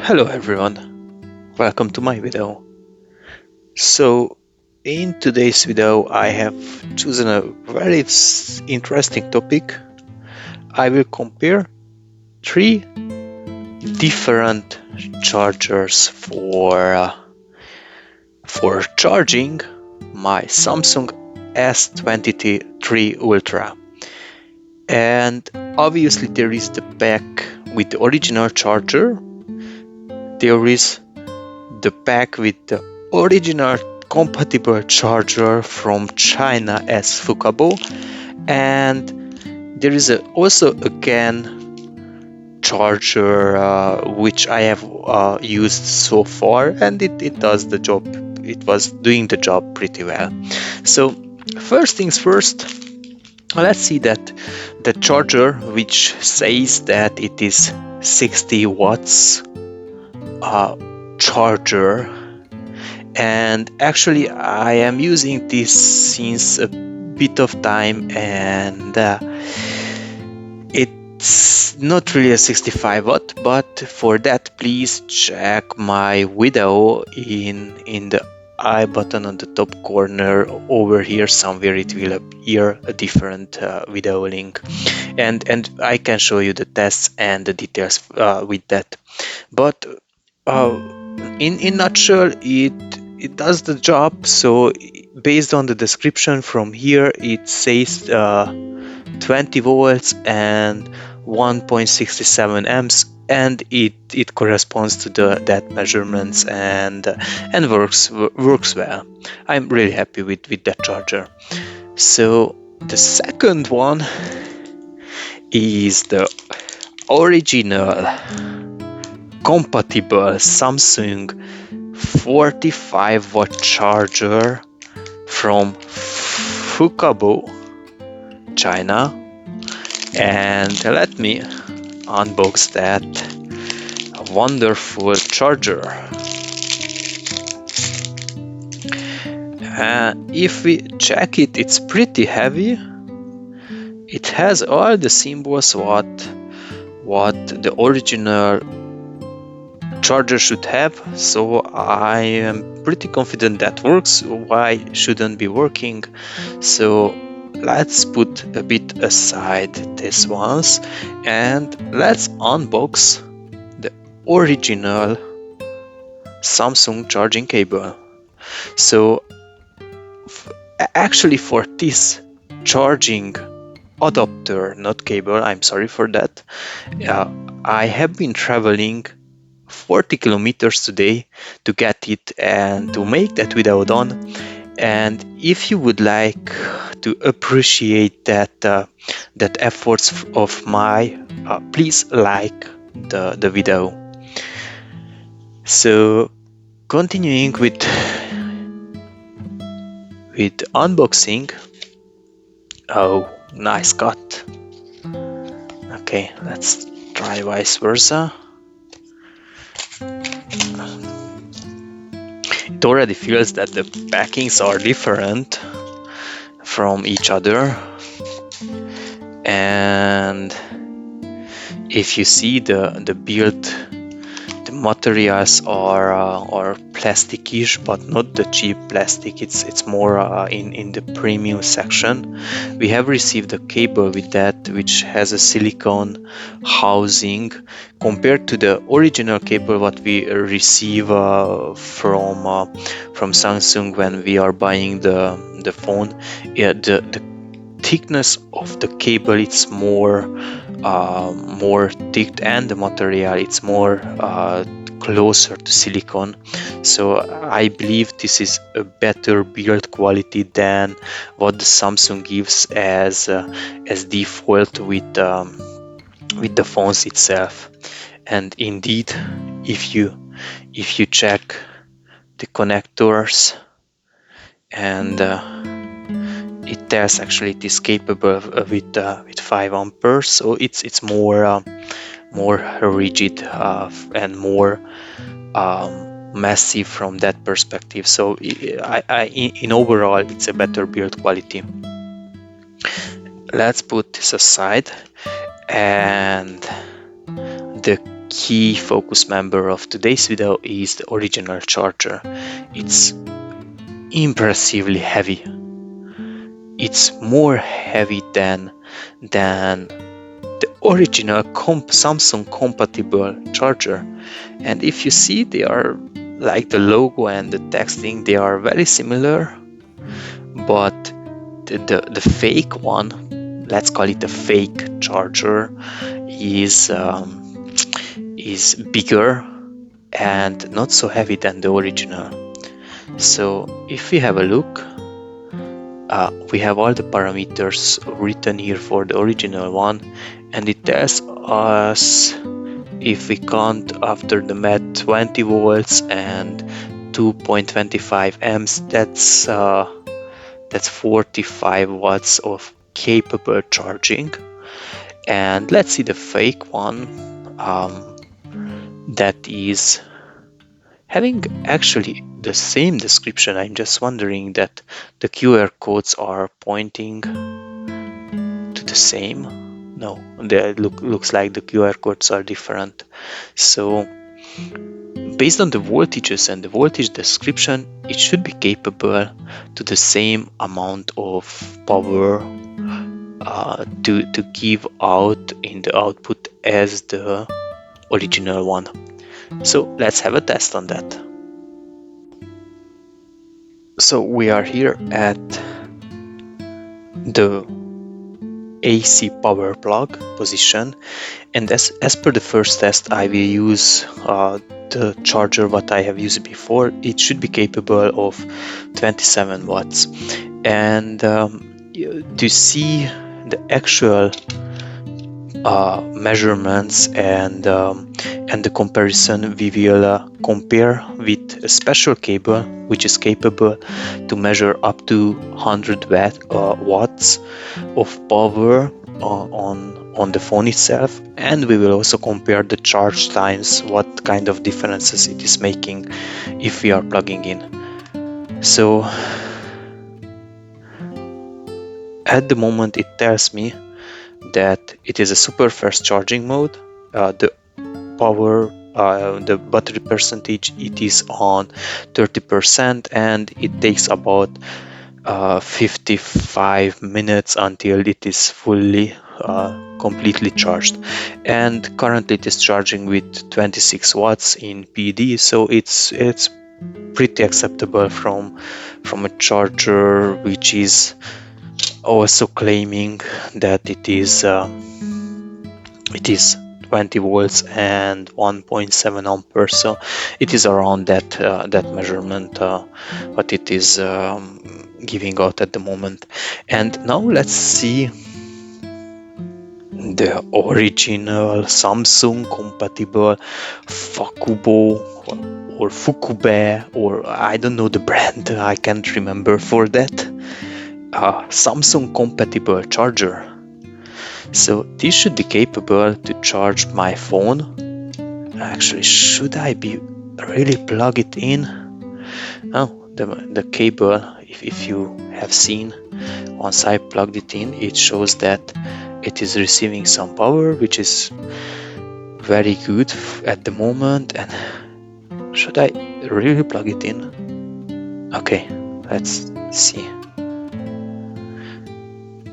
Hello everyone, welcome to my video. So in today's video I have chosen a very interesting topic. I will compare three different chargers for charging my Samsung S23 Ultra. And obviously there is the pack with the original charger. There is the pack with the original compatible charger from China as Fuko, and there is also again charger which I have used so far, and it does the job. It was doing the job pretty well. So first things first, let's see that the charger which says that it is 60 watts charger, and actually I am using this since a bit of time, and it's not really a 65 watt, but for that please check my video in the I button on the top corner over here somewhere. It will appear a different video link, and I can show you the tests and the details with that. But in nutshell, it does the job. So based on the description from here, it says 20 volts and 1.67 amps, and it corresponds to that measurements, and works well. I'm really happy with that charger. So the second one is the original compatible Samsung 45 watt charger from Fuko, China, and let me unbox that wonderful charger. If we check it, it's pretty heavy. It has all the symbols what the original charger should have, so I am pretty confident that works. Why shouldn't be working? So let's put a bit aside this ones, and let's unbox the original Samsung charging cable. So actually for this charging adapter, not cable, I'm sorry for that, I have been traveling 40 kilometers today to get it and to make that video done. And if you would like to appreciate that efforts of my, please like the video. So continuing with unboxing. Oh, nice cut. Okay, let's try vice versa. It already feels that the packings are different from each other, and if you see the build, the materials are plasticish, but not the cheap plastic. It's more in the premium section. We have received a cable with that, which has a silicone housing compared to the original cable what we receive from Samsung when we are buying the phone. Yeah, the thickness of the cable, it's more thick, and the material, it's more closer to silicone. So I believe this is a better build quality than what the Samsung gives as default with the phones itself. And indeed, if you check the connectors, and it tells actually it is capable with 5 amperes, so it's more rigid and more massive from that perspective. So in overall, it's a better build quality. Let's put this aside, and the key focus member of today's video is the original charger. It's impressively heavy. It's more heavy than the original Samsung compatible charger. And if you see, they are like the logo and the texting, they are very similar, but the fake one, let's call it a fake charger, is bigger and not so heavy than the original. So if we have a look, we have all the parameters written here for the original one, and it tells us, if we count after the math, 20 volts and 2.25 amps, that's 45 watts of capable charging. And let's see the fake one, that is having actually the same description. I'm just wondering that the QR codes are pointing to the same. No, they looks like the QR codes are different. So based on the voltages and the voltage description, it should be capable to the same amount of power to give out in the output as the original one. So let's have a test on that. So we are here at the AC power plug position, and as per the first test, I will use the charger what I have used before. It should be capable of 27 watts, and to see the actual measurements and the comparison, we will compare with a special cable which is capable to measure up to 100 watts of power on the phone itself, and we will also compare the charge times, what kind of differences it is making if we are plugging in. So at the moment it tells me that it is a super fast charging mode. The power, the battery percentage, it is on 30%, and it takes about 55 minutes until it is fully completely charged. And currently it is charging with 26 watts in PD, so it's pretty acceptable from a charger which is also claiming that it is 20 volts and 1.7 amperes, so it is around that measurement what it is giving out at the moment. And now let's see the original Samsung compatible Fukubo or Fukube, or I don't know the brand, I can't remember for that, Samsung compatible charger. So this should be capable to charge my phone. Actually, should I be really plug it in? Oh, the cable, if you have seen, once I plugged it in, it shows that it is receiving some power, which is very good at the moment. And should I really plug it in? Okay, let's see.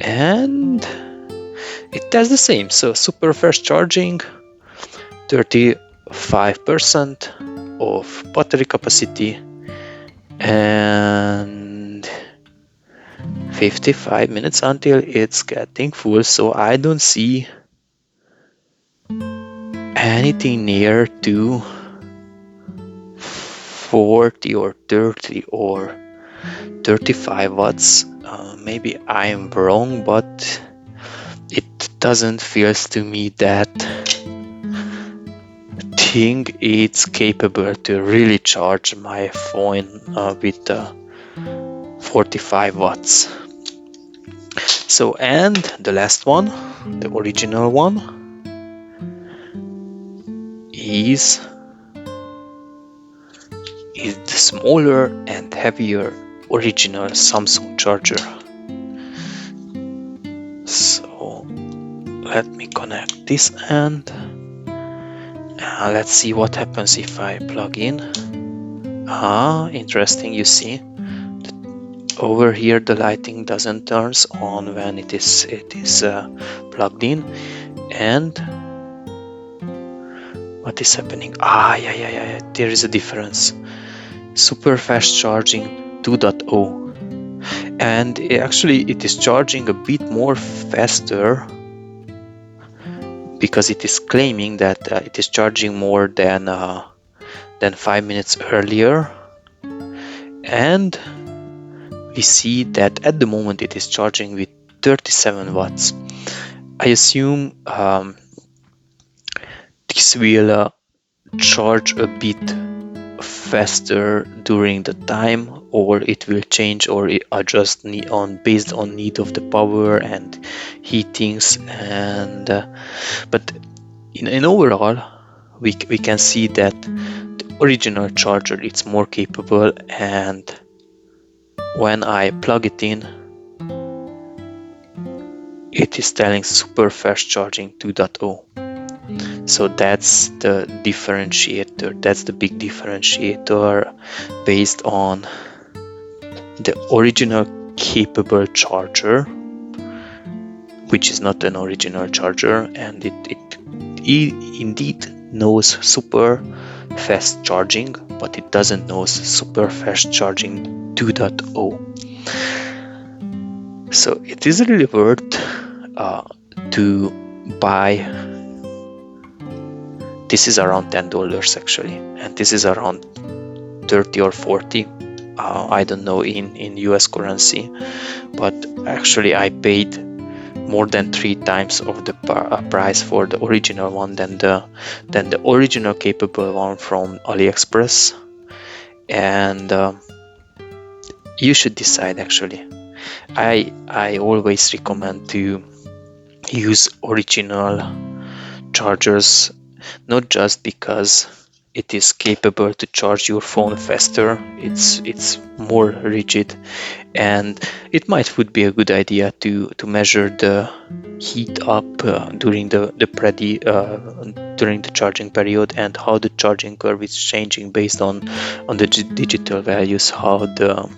And it does the same. So super fast charging, 35% of battery capacity, and 55 minutes until it's getting full. So I don't see anything near to 40 or 30 or 35 watts. Maybe I'm wrong, but it doesn't feel to me that thing it's capable to really charge my phone with 45 watts. So, and the last one, the original one, is the smaller and heavier original Samsung charger. So let me connect this end, Let's see what happens if I plug in. Interesting, you see. Over here the lighting doesn't turn on when it is plugged in. And what is happening? Yeah, there is a difference. Super fast charging 2.0, and actually it is charging a bit more faster, because it is claiming that it is charging more than 5 minutes earlier. And we see that at the moment it is charging with 37 watts. I assume this will charge a bit faster during the time, or it will change or adjust based on need of the power and heatings. And but in overall we can see that the original charger it's more capable, and when I plug it in it is telling super fast charging 2.0. So that's the differentiator, that's the big differentiator based on the original capable charger, which is not an original charger, and it indeed knows super fast charging, but it doesn't know super fast charging 2.0. So it is really worth to buy. This is around $10 actually, and this is around 30 or 40. I don't know in US currency, but actually I paid more than 3 times of the price for the original one than the original capable one from AliExpress. And you should decide actually. I always recommend to use original chargers, not just because it is capable to charge your phone faster, it's more rigid, and it would be a good idea to measure the heat up during the during the charging period, and how the charging curve is changing based on the digital values, how the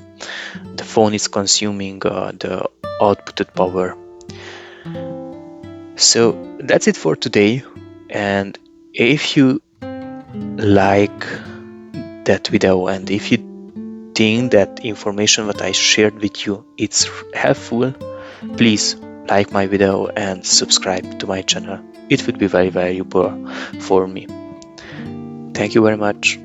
phone is consuming the outputted power. So that's it for today, and if you like that video, and if you think that information that I shared with you it's helpful, please like my video and subscribe to my channel. It would be very valuable for me. Thank you very much.